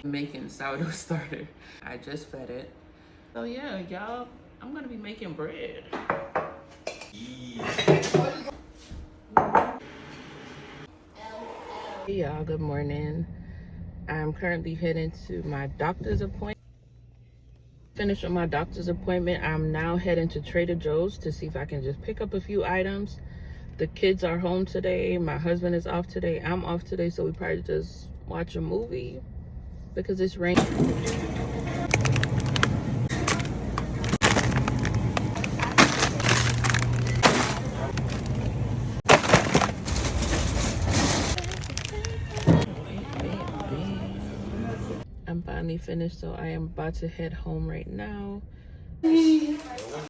Making sourdough starter. I just fed it. So yeah, y'all, I'm gonna be making bread. Hey y'all, good morning. I'm currently heading to my doctor's appointment. Finished with my doctor's appointment. I'm now heading to Trader Joe's to see if I can just pick up a few items. The kids are home today. My husband is off today. I'm off today, so we probably just watch a movie because it's raining. I'm finally finished, so I am about to head home right now.